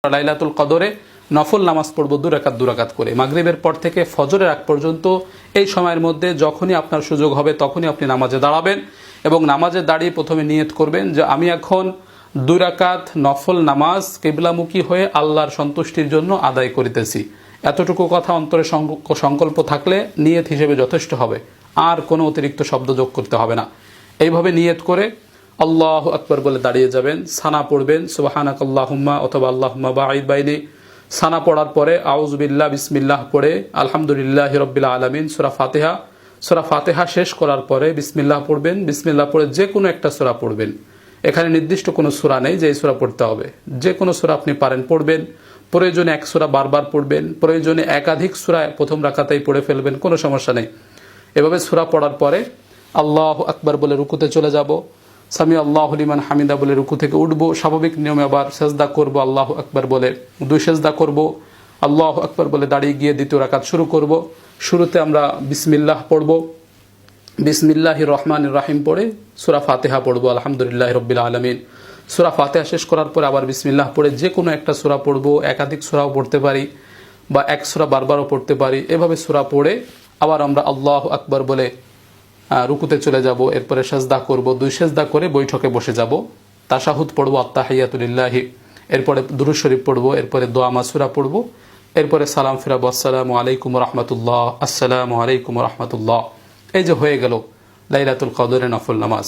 লাইলাতুল কদরে নফল নামাজ পড়বো 2 রাকাত করে। মাগরিবের পর থেকে ফজরের আগ পর্যন্ত এই সময়ের মধ্যে যখনই আপনার সুযোগ হবে তখনই আপনি নামাজে দাঁড়াবেন এবং নামাজে দাঁড়িয়ে প্রথমে নিয়ত করবেন যে আমি এখন 2 রাকাত নফল নামাজ কিবলামুখী হয়ে আল্লাহর সন্তুষ্টির জন্য আদায় করিতেছি। এতটুকু কথা অন্তরে সংকল্প থাকলে নিয়ত হিসেবে যথেষ্ট হবে, আর কোনো অতিরিক্ত শব্দ যোগ করতে হবে না। এইভাবে নিয়ত করে আল্লাহু আকবার বলে দাঁড়িয়ে যাবেন, সানা পড়বেন সুবহানাকাল্লাহুম্মা অথবা আল্লাহুম্মা বাঈদ বাইনি। সানা পড়ার পরে আউযু বিল্লাহ বিসমিল্লাহ পড়ে আলহামদুলিল্লাহি রাব্বিল আলামিন সূরা ফাতিহা শেষ করার পরে বিসমিল্লাহ পড়বেন। বিসমিল্লাহ পড়ে যে কোনো একটা সূরা পড়বেন। এখানে নির্দিষ্ট কোনো সূরা নেই যে এই সূরা পড়তে হবে, যে কোনো সূরা আপনি পারেন পড়বেন। প্রয়োজনে এক সূরা বারবার পড়বেন, প্রয়োজনে একাধিক সূরা প্রথম রাকাতেই পড়ে ফেলবেন, কোনো সমস্যা নেই। এভাবে সূরা পড়ার পরে আল্লাহু আকবার বলে রুকুতে চলে যাব, সামি আল্লাহু লিমান হামিদা বলে রুকু থেকে উঠবো, স্বাভাবিক নিয়মে আবার সেজদা করব, আল্লাহু আকবার বলে 2 সেজদা করব, আল্লাহু আকবার বলে দাঁড়িয়ে গিয়ে দ্বিতীয় রাকাত শুরু করব। শুরুতে আমরা বিসমিল্লাহ পড়ব, বিসমিল্লাহির রহমানির রহিম পড়ে সূরা ফাতিহা পড়ব আলহামদুলিল্লাহি রাব্বিল আলামিন। সূরা ফাতিহা শেষ করার পরে আবার বিসমিল্লাহ পড়ে যে কোনো একটা সূরা পড়ব, একাধিক সূরাও পড়তে পারি বা এক সূরা বারবারও পড়তে পারি। এভাবে সূরা পড়ে আবার আমরা আল্লাহু আকবার বলে রুকুতে চলে যাব, এরপরে সেজদা করব, 2 সেজদা করে বৈঠকে বসে যাব, তাশাহুদ পড়ব আত্তাহিয়াতু লিল্লাহি, এরপরে দুরূদ শরীফ পড়ব, এরপরে দোয়া মাসুরা পড়ব, এরপরে সালাম ফিরাবো, আসসালামু আলাইকুম রাহমাতুল্লাহ, আসসালামু আলাইকুম রাহমাতুল্লাহ। এই যে হয়ে গেল লাইলাতুল কদরের নফল নামাজ।